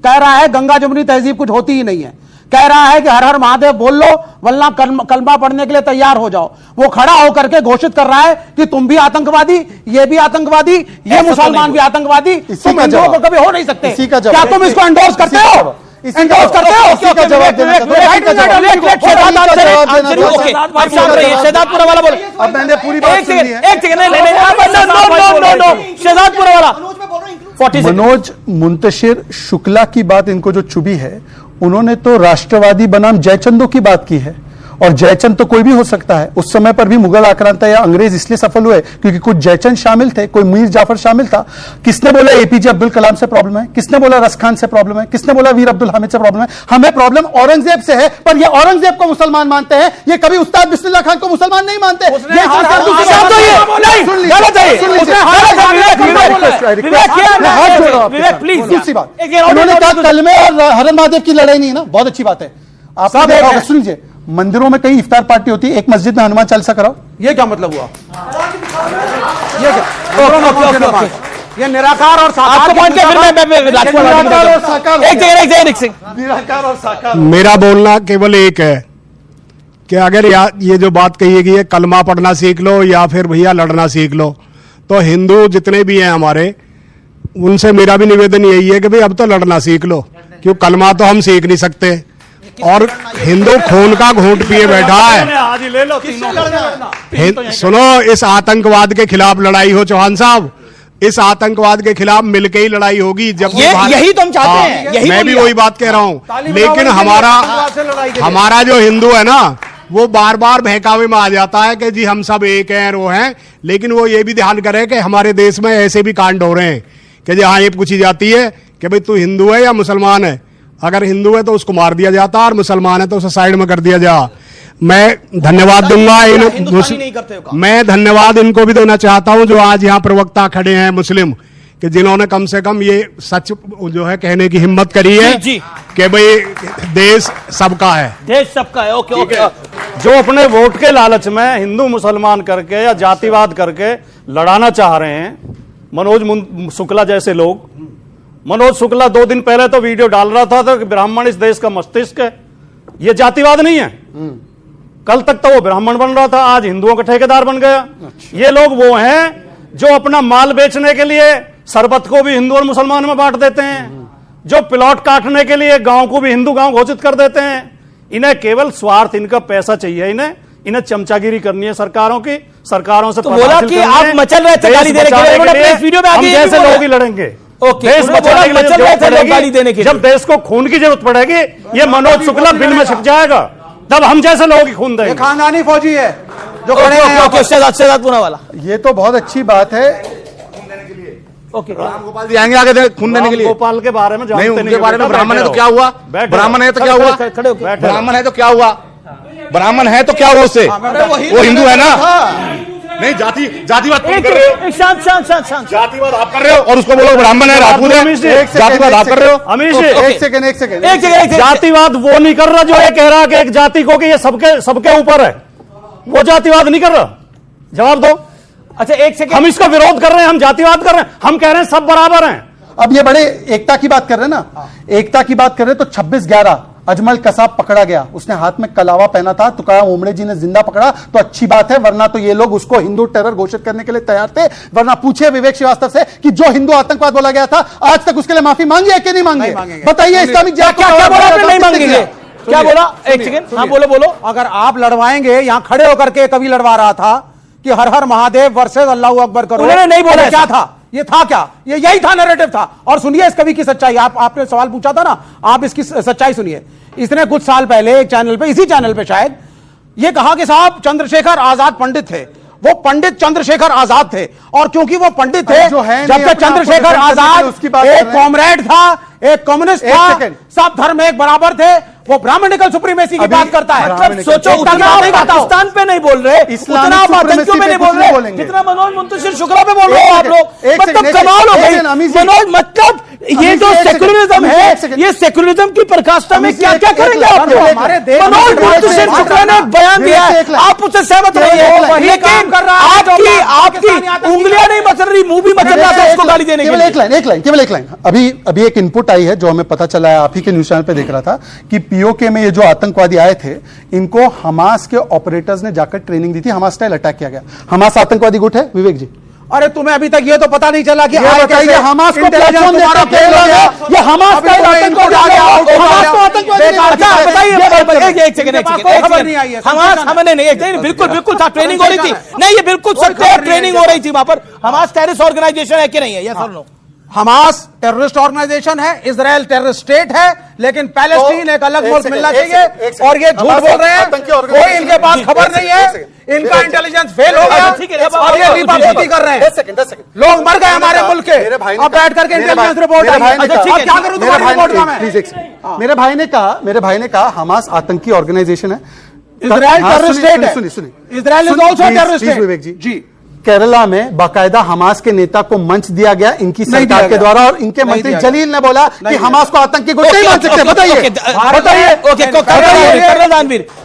कह रहा है गंगा जमुनी तहजीब कुछ होती ही नहीं है, कह रहा है कि हर हर महादेव बोल लो वरना कलमा पढ़ने के लिए तैयार हो जाओ। वो खड़ा होकर के घोषित कर रहा है कि तुम भी आतंकवादी, ये भी आतंकवादी, ये मुसलमान भी आतंकवादी, तुम हिंदुओं को कभी हो नहीं सकते। क्या तुम इसको एंडोर्स करते हो? एंडोर्स करते हो? शहजादपुरा वाला बोलो। अब मैंने पूरी बात सुनी है। एक सेकंड, शहजादपुरा वाला मनोज मुंतशिर शुक्ला की बात इनको जो चुभी है, उन्होंने तो राष्ट्रवादी बनाम जयचंदों की बात की है, और जयचंद तो कोई भी हो सकता है। उस समय पर भी मुगल आक्रांता या अंग्रेज इसलिए सफल हुए क्योंकि कुछ जयचंद शामिल थे, कोई मीर जाफर शामिल था। किसने बोला एपीजे अब्दुल कलाम से प्रॉब्लम है? किसने बोला रस खान से प्रॉब्लम है? किसने बोला वीर अब्दुल हामिद से प्रॉब्लम है? हमें प्रॉब्लम औरंगजेब से है, पर ये औरंगजेब को मुसलमान मानते हैं, ये कभी उस्ताद बिस्मिल्लाह खान को मुसलमान नहीं मानते। उन्होंने कहा कलमे और हर महादेव की लड़ाई नहीं है ना, बहुत अच्छी बात है। आप सुन लीजिए, मंदिरों में कई इफ्तार पार्टी होती है, एक मस्जिद में हनुमान चालीसा कराओ, ये क्या मतलब हुआ? ये क्या? ये निराकार और साकार। मेरा बोलना केवल एक है कि अगर ये जो बात कही है कि ये कलमा पढ़ना सीख लो या फिर भैया लड़ना सीख लो, तो हिंदू जितने भी हैं हमारे, उनसे मेरा भी निवेदन यही है कि भाई अब तो लड़ना सीख लो, क्यों कलमा तो हम सीख नहीं सकते और हिंदू खून का घूंट पिए बैठा है। सुनो, इस आतंकवाद के खिलाफ लड़ाई हो चौहान साहब, इस आतंकवाद के खिलाफ मिलके ही लड़ाई होगी। जब यही तो हम चाहते हैं, यही मैं भी वही बात कह रहा हूँ, लेकिन हमारा जो हिंदू है ना, वो बार बार बहकावे में आ जाता है कि जी हम सब एक हैं, वो हैं, लेकिन वो ये भी ध्यान करे कि हमारे देश में ऐसे भी कांड हो रहे हैं कि जी हाँ, ये पूछी जाती है कि भाई तू हिंदू है या मुसलमान है। अगर हिंदू है तो उसको मार दिया जाता और मुसलमान है तो उसे साइड में कर दिया जा। मैं धन्यवाद दूंगा मैं धन्यवाद इनको भी देना चाहता हूं जो आज यहाँ प्रवक्ता खड़े हैं मुस्लिम, कि जिन्होंने कम से कम ये सच जो है कहने की हिम्मत करी है कि भाई देश सबका है, देश सबका है। Okay okay. जो अपने वोट के लालच में हिंदू मुसलमान करके या जातिवाद करके लड़ाना चाह रहे हैं, मनोज शुक्ला जैसे लोग। मनोज शुक्ला 2 दिन पहले तो वीडियो डाल रहा था कि ब्राह्मण इस देश का मस्तिष्क है। ये जातिवाद नहीं है। कल तक तो वो ब्राह्मण बन रहा था, आज हिंदुओं का ठेकेदार बन गया। ये लोग वो हैं जो अपना माल बेचने के लिए शरबत को भी हिंदू और मुसलमान में बांट देते हैं, जो प्लॉट काटने के लिए गांव को भी हिंदू गांव घोषित कर देते हैं। इन्हें केवल स्वार्थ, इनका पैसा चाहिए, इन्हें चमचागिरी करनी है सरकारों की, सरकारों से। तो बोला कि आप मचल रहे थे गाली देने के लिए, वीडियो में आगे जैसे लोग ही लड़ेंगे। देश बचाने के लिए जब देश को खून की जरूरत पड़ेगी, ये मनोज शुक्ला बिल में छिप जाएगा, तब हम जैसे लोग ही खून देंगे। खानदानी फौजी है जो खड़े हैं शहजादपुरा वाला। ये तो बहुत अच्छी बात है। ओके, गोपाल जी आएंगे आगे खून देने के लिए। गोपाल के बारे में नहीं, उनके बारे में ब्राह्मण है तो क्या हुआ? ब्राह्मण है तो क्या हुआ? ब्राह्मण है तो क्या हुआ? ब्राह्मण है तो क्या हुआ उससे? वो हिंदू है ना। नहीं, जातिवाद कर रहे हो, जातिवाद आप कर रहे हो और उसको बोलो ब्राह्मण है, राजपूत है, जातिवाद आप कर रहे हो। अमीश, एक सेकंड। जातिवाद वो नहीं कर रहा जो ये कह रहा कि एक जाति को कि ये सबके ऊपर है, वो जातिवाद नहीं कर रहा। जवाब दो। अच्छा, एक सेकंड। हम इसका विरोध कर रहे हैं, हम जातिवाद कर रहे हैं, हम कह रहे हैं सब बराबर हैं। अब ये बड़े एकता की बात कर रहे हैं ना, एकता की बात कर रहे हैं तो 26/11 अजमल कसाब पकड़ा गया, उसने हाथ में कलावा पहना था, तुकाराम ओमड़े जी ने जिंदा पकड़ा तो अच्छी बात है, वरना तो ये लोग उसको हिंदू टेरर घोषित करने के लिए तैयार थे। वरना पूछे विवेक श्रीवास्तव से कि जो हिंदू आतंकवाद बोला गया था, आज तक उसके लिए माफी मांगी है कि नहीं मांगी? बताइए। इस्लामिक क्या बोला? नहीं मांगेंगे। क्या बोला? एक सेकंड। हाँ, बोलो। अगर आप लड़वाएंगे, यहां खड़े होकर के कभी लड़वा रहा था कि हर हर महादेव वर्सेस अल्लाह अकबर करो, उन्होंने नहीं बोला। क्या था ये? था क्या? ये यही था, नैरेटिव था। और सुनिए इस कवि की सच्चाई। आपने सवाल पूछा था ना, आप इसकी सच्चाई सुनिए। इसने कुछ साल पहले एक चैनल पे, इसी चैनल पे शायद, ये कहा कि साहब चंद्रशेखर आजाद पंडित थे, वो पंडित चंद्रशेखर आजाद थे, और क्योंकि वो पंडित थे, जबकि चंद्रशेखर आजाद एक कॉमरेड था, एक कम्युनिस्ट था, सब धर्म एक बराबर थे, वो ब्राह्मणिकल सुप्रीमेसी की बात करता है। मतलब सोचो, उतना पाकिस्तान पे नहीं बोल रहे, उतना आतंकियों पे नहीं बोल रहे, जितना मनोज मुंतशिर शुक्ला पे बोल रहे हो आप लोग। मतलब कमाल हो गई मनोज। मतलब ये जो सेकुलरिज्म है, ये सेक्युलरिज्म की पराकाष्ठा में क्या क्या करेंगे आप? हमारे देश में मनोज मुंतशिर शुक्ला ने एक बयान दिया है, आप उससे सहमत नहीं है, लेकिन आपकी उंगलियां नहीं मचल रही, मुंह भी मचल रहा था उसको गाली देने के लिए। केवल एक लाइन अभी एक इनपुट आई है जो हमें पता चला है, आप ही के न्यूज चैनल पे देख रहा था कि पीओके में ये जो आतंकवादी आए थे इनको हमास के ऑपरेटर्स ने जाकर ट्रेनिंग दी थी, हमास स्टाइल अटैक किया गया। हमास आतंकवादी गुट है विवेक जी? अरे तुम्हें अभी तक ये तो पता नहीं चला कि बताइए हमास को प्लेटफॉर्म देकर फेल हो गया, ये हमास का आतंकवादी आ गया, हमास को आतंकवादी बताइए। एक सेकंड हमास हमने नहीं, बिल्कुल बिल्कुल था, ट्रेनिंग हो रही थी। नहीं, ये बिल्कुल सत्य है, ट्रेनिंग हो रही थी वहां पर। हमास टेररिस्ट ऑर्गेनाइजेशन है कि नहीं है? यस और नो? हमास टेररिस्ट ऑर्गेनाइजेशन है, इजराइल टेररिस्ट स्टेट है, लेकिन पैलेस्टीन एक अलग मुल्क मिलना चाहिए। और ये झूठ बोल रहे हैं, कोई इनके पास खबर नहीं है, इनका इंटेलिजेंस फेल हो गया और ये लीपापोती कर रहे हैं। लोग मर गए हमारे मुल्क के, अब बैठ करके इंटेलिजेंस रिपोर्ट आई। क्या करूं तुम्हारी रिपोर्ट का मैं? मेरे भाई ने कहा हमास आतंकी ऑर्गेनाइजेशन है, इजराइल टेररिस्ट स्टेट है। सुनिए Israel is also terrorist state. Vivek ji, Kerala में बाकायदा हमास के नेता को मंच दिया गया इनकी सरकार के द्वारा, और इनके मंत्री जलील ने बोला कि हमास को आतंकी गुट नहीं मान सकते। बताइए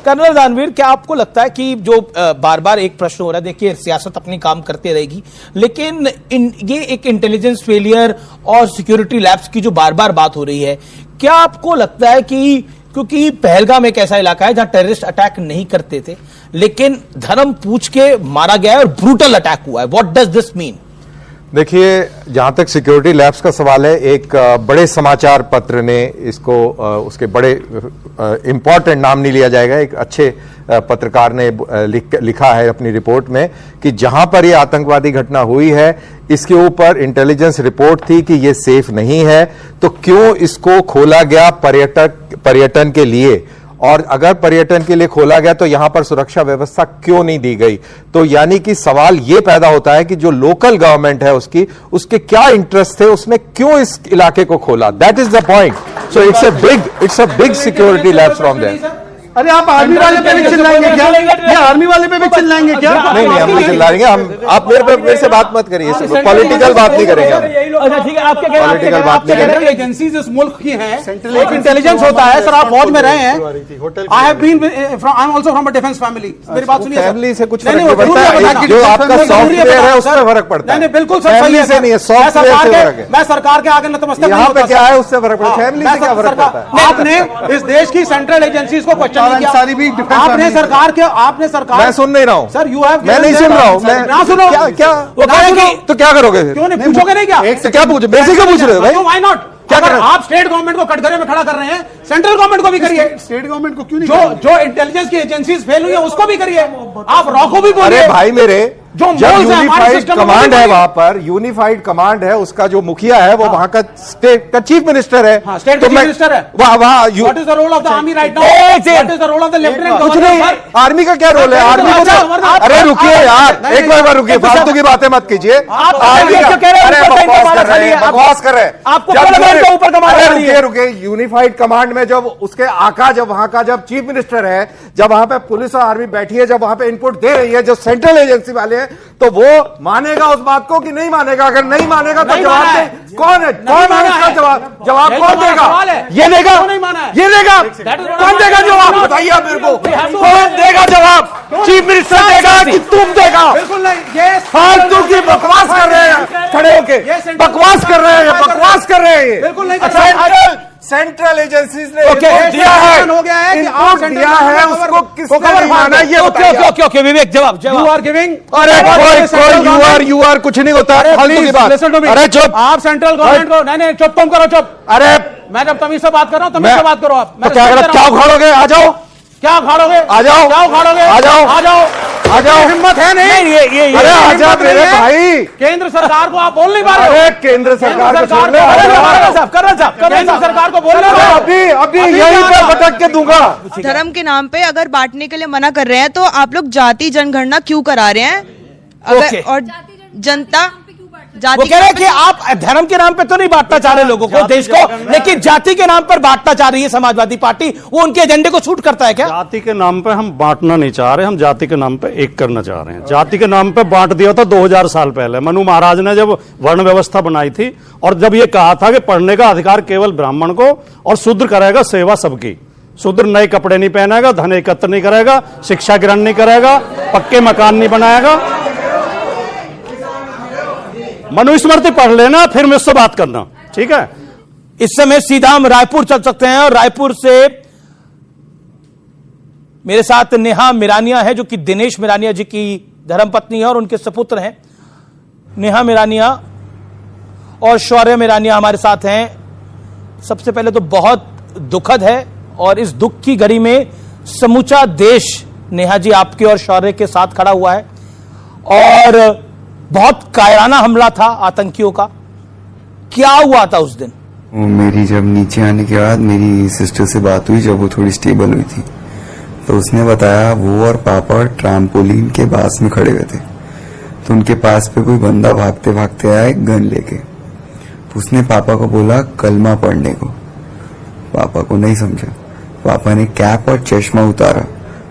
कर्नल दानवीर, क्या आपको लगता है कि जो बार बार एक प्रश्न हो रहा है, देखिए सियासत अपनी काम करती रहेगी, लेकिन ये एक इंटेलिजेंस फेलियर और सिक्योरिटी लैब्स की जो बार बार बात हो रही है, क्या आपको लगता है कि क्योंकि पहलगाम एक ऐसा इलाका है जहां टेररिस्ट अटैक नहीं करते थे, लेकिन धर्म पूछ के मारा गया है और ब्रूटल अटैक हुआ है, व्हाट डज दिस मीन? देखिए, जहां तक सिक्योरिटी लैब्स का सवाल है, एक बड़े समाचार पत्र ने इसको उसके बड़े इंपॉर्टेंट नाम नहीं लिया जाएगा, एक अच्छे पत्रकार ने लिखा है अपनी रिपोर्ट में कि जहां पर यह आतंकवादी घटना हुई है इसके ऊपर इंटेलिजेंस रिपोर्ट थी कि यह सेफ नहीं है, तो क्यों इसको खोला गया पर्यटन के लिए, और अगर पर्यटन के लिए खोला गया तो यहां पर सुरक्षा व्यवस्था क्यों नहीं दी गई? तो यानी कि सवाल यह पैदा होता है कि जो लोकल गवर्नमेंट है उसके क्या इंटरेस्ट थे, उसने क्यों इस इलाके को खोला? That is the point. So it's a big security labs from there. अरे आप आर्मी वाले पे भी चिल्लाएंगे क्या? ये आर्मी वाले पे भी चिल्लाएंगे क्या? नहीं, हम नहीं चिल्लाएंगे, आप मेरे से बात मत करिए, पॉलिटिकल बात नहीं करेंगे हम। अच्छा ठीक है, आपके पॉलिटिकल बात नहीं करेंगे। एजेंसीज इस मुल्क की हैं, एक इंटेलिजेंस होता है। सर आप फौज में रहे हैं, I have been I am also from a defence family. मेरी बात सुनिए, फैमिली से कुछ फर्क नहीं पड़ता है, जो आपका सॉफ्टवेयर है उससे फर्क पड़ता है। नहीं बिल्कुल सर, सही से नहीं है, सॉफ्टवेयर से फर्क है। मैं सरकार के आगे नतमस्तक नहीं यहाँ होता। पे क्या है उससे फर्क पड़ता है, फैमिली से क्या फर्क पड़ता है? आपने इस देश की सेंट्रल एजेंसीज को क्वेश्चन नहीं किया, आपने सरकार मैं सुन नहीं रहा हूं सर, यू हैव, मैं नहीं सुन रहा हूं, मैं ना सुनो क्या तो क्या करोगे? क्यों नहीं पूछोगे? नहीं क्या क्या पूछे? बेसिक क्यों पूछ रहे हो भाई? Why not? अगर आप स्टेट गवर्नमेंट को कटघरे में खड़ा कर रहे हैं, सेंट्रल गवर्नमेंट को भी करिए। स्टेट गवर्नमेंट को क्यों नहीं? जो इंटेलिजेंस की एजेंसीज फेल हुई है उसको भी करिए। आप रॉ को भी बोलिए। अरे भाई मेरे, जो जब यूनिफाइड कमांड है वहां पर, यूनिफाइड कमांड है, उसका जो मुखिया है वो वहां का स्टेट का चीफ मिनिस्टर है। स्टेट का चीफ मिनिस्टर है। वहां what is the role of the army right now? What is the role of the lieutenant governor? Army का क्या रोल है? आर्मी को अरे रुकिए यार, एक बार रुकिए, फालतू की बातें मत कीजिए। बकवास कर रहे हैं। रुकिए, यूनिफाइड कमांड में जब उसके आका, जब वहां का जब चीफ मिनिस्टर है, जब वहां पे पुलिस और आर्मी बैठी है, जब वहां पे इनपुट दे रही है जो सेंट्रल एजेंसी वाले हैं, तो वो मानेगा उस बात को कि नहीं मानेगा? अगर नहीं मानेगा तो जवाब दे। कौन है इसका जवाब कौन देगा? ये देगा, ये देगा, कौन देगा जवाब? बताइए आप मेरे को, कौन देगा जवाब? चीफ मिनिस्टर देगा कि तुम देगा? बिल्कुल नहीं, ये फालतू की बकवास कर रहे हैं, खड़े होके बकवास कर रहे हैं, बकवास कर रहे हैं। बिल्कुल नहीं। सेंट्रल एजेंसीज ने दिया है, हो गया है कि आप दिया है, उसको किसने नहीं माना? ये ओके विवेक, जवाब यू आर गिविंग। अरे कोई यू आर कुछ नहीं होता, फालतू की बात। अरे चुप, आप सेंट्रल गवर्नमेंट को नहीं चुप, तुम करो चुप। अरे मैं जब तमीज से बात कर रहा हूँ तमीज से बात करो आप। तो क्या उखाड़ोगे? आ जाओ, क्या उखाड़ोगे? आ जाओ, क्या उखाड़ोगे? आ जाओ, आ जाओ, आ जाओ। हिम्मत है नहीं? अरे आजा मेरे भाई, केंद्र सरकार को आप बोल नहीं पा रहे हो। अरे केंद्र सरकार को छोड़ दो, केंद्र सरकार को बोल रहे हो। अभी यहीं पर भटक के दूंगा। धर्म के नाम पे अगर बांटने के लिए मना कर रहे हैं तो आप लोग जाति जनगणना क्यों करा रहे हैं? अगर और वो कह रहे हैं कि आप धर्म के नाम पे तो नहीं बांटना चाह रहे लोगों को, देश को, लेकिन जाति के नाम पर बांटना चाह रही है समाजवादी पार्टी। वो उनके एजेंडे को छूट करता है क्या? जाति के नाम पे हम बांटना नहीं चाह रहे, हम जाति के नाम पे एक करना चाह रहे हैं। जाति के नाम पे बांट दिया था 2000 साल पहले, मनु महाराज ने जब वर्ण व्यवस्था बनाई थी, और जब ये कहा था कि पढ़ने का अधिकार केवल ब्राह्मण को, और शूद्र करेगा सेवा सबकी। शूद्र नए कपड़े नहीं पहनेगा, धन एकत्र नहीं करेगा, शिक्षा ग्रहण नहीं करेगा, पक्के मकान नहीं बनाएगा। मनुस्मृति पढ़ लेना, फिर मुझसे बात करना, ठीक है? इस समय सीधा हम रायपुर चल सकते हैं, और रायपुर से मेरे साथ नेहा मिरानिया है, जो कि दिनेश मिरानिया जी की धर्मपत्नी है और उनके सपुत्र हैं। नेहा मिरानिया और शौर्य मिरानिया हमारे साथ हैं। सबसे पहले तो बहुत दुखद है, और इस दुख की घड़ी में समूचा देश नेहा जी आपके और शौर्य के साथ खड़ा हुआ है, और बहुत कायराना हमला था आतंकियों का। क्या हुआ था उस दिन? मेरी जब नीचे आने के बाद मेरी सिस्टर से बात हुई, जब वो थोड़ी स्टेबल हुई थी, तो उसने बताया वो और पापा ट्राम्पोलिन के पास में खड़े हुए थे, तो उनके पास पे कोई बंदा भागते भागते आया एक गन लेके। तो उसने पापा को बोला कलमा पढ़ने को। पापा को नहीं समझा, पापा ने कैप और चश्मा उतारा,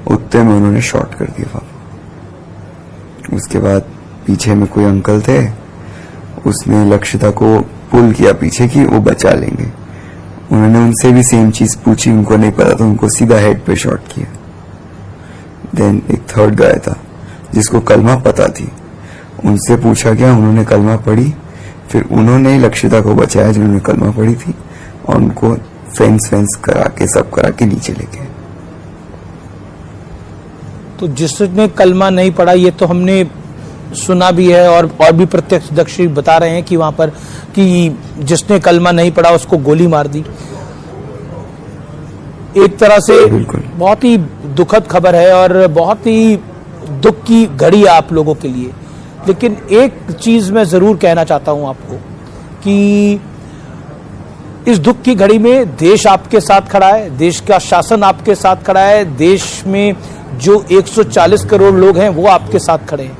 उतने में उन्होंने शॉट कर दिया पापा। उसके बाद पीछे में कोई अंकल थे, उसने लक्षिता को पुल किया पीछे कि वो बचा लेंगे। उन्होंने उनसे भी सेम चीज पूछी, उनको नहीं पता था, उनको सीधा हेड पे शॉट किया। देन एक थर्ड गाय था जिसको कलमा पता थी, उनसे पूछा गया, उन्होंने कलमा पढ़ी, फिर उन्होंने लक्षिता को बचाया जिन्होंने कलमा पढ़ी थी, और उनको फेंस करा के सब करा के नीचे लेके। तो जिसने कलमा नहीं पढ़ा, ये तो हमने सुना भी है, और भी प्रत्यक्षदर्शी बता रहे हैं कि वहां पर कि जिसने कलमा नहीं पढ़ा उसको गोली मार दी। एक तरह से बहुत ही दुखद खबर है, और बहुत ही दुख की घड़ी है आप लोगों के लिए। लेकिन एक चीज मैं जरूर कहना चाहता हूं आपको कि इस दुख की घड़ी में देश आपके साथ खड़ा है, देश का शासन आपके साथ खड़ा है, देश में जो 140 करोड़ लोग हैं वो आपके साथ खड़े हैं।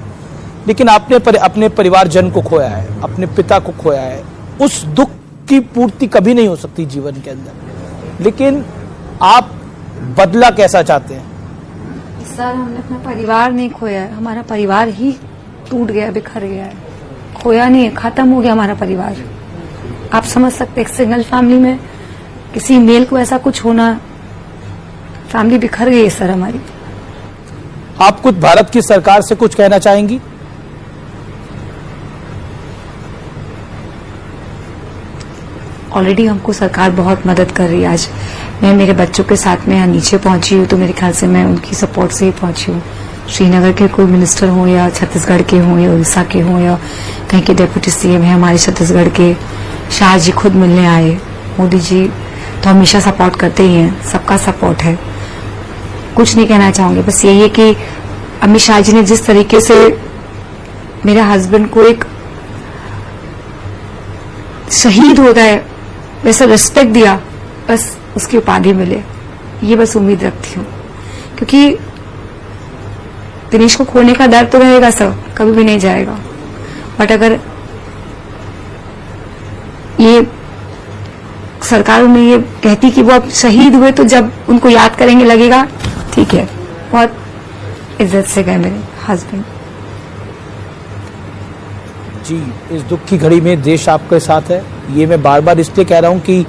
लेकिन आपने अपने परिवारजन को खोया है, अपने पिता को खोया है। उस दुख की पूर्ति कभी नहीं हो सकती जीवन के अंदर, लेकिन आप बदला कैसा चाहते हैं? इस साल हमने अपना परिवार नहीं खोया है, हमारा परिवार ही टूट गया, बिखर गया है। खोया नहीं है, खत्म हो गया हमारा परिवार। आप समझ सकते, एक सिंगल फैमिली में किसी मेल को ऐसा कुछ होना, फैमिली बिखर गई है सर हमारी। आप कुछ भारत की सरकार से कुछ कहना चाहेंगी? ऑलरेडी हमको सरकार बहुत मदद कर रही है। आज मैं मेरे बच्चों के साथ में यहाँ नीचे पहुंची हूँ, तो मेरे ख्याल से मैं उनकी सपोर्ट से ही पहुंची हूँ। श्रीनगर के कोई मिनिस्टर हो, या छत्तीसगढ़ के हों, या उड़ीसा के हों, या कहीं के डिप्टी सीएम है हमारे छत्तीसगढ़ के, शाह जी खुद मिलने आए, मोदी जी तो हमेशा सपोर्ट करते ही हैं, सबका सपोर्ट है। कुछ नहीं कहना चाहूंगी, बस यही है कि अमित शाह जी ने जिस तरीके से मेरे हस्बैंड को एक शहीद हो गए वैसा रिस्पेक्ट दिया, बस उसकी उपाधि मिले, ये बस उम्मीद रखती हूँ। क्योंकि दिनेश को खोने का डर तो रहेगा सर, कभी भी नहीं जाएगा, बट अगर ये सरकार में ये कहती कि वो अब शहीद हुए, तो जब उनको याद करेंगे लगेगा ठीक है, बहुत इज्जत से गए मेरे हस्बैंड जी। इस दुख की घड़ी में देश आपके साथ है, ये मैं बार बार इसलिए कह रहा हूं कि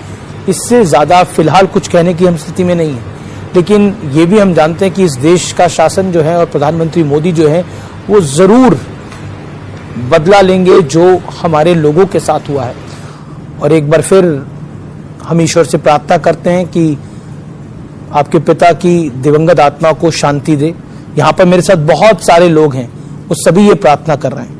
इससे ज्यादा फिलहाल कुछ कहने की हम स्थिति में नहीं है। लेकिन ये भी हम जानते हैं कि इस देश का शासन जो है और प्रधानमंत्री मोदी जो है वो जरूर बदला लेंगे जो हमारे लोगों के साथ हुआ है। और एक बार फिर हम ईश्वर से प्रार्थना करते हैं कि आपके पिता की दिवंगत आत्मा को शांति दे। यहाँ पर मेरे साथ बहुत सारे लोग हैं, वो सभी ये प्रार्थना कर रहे हैं।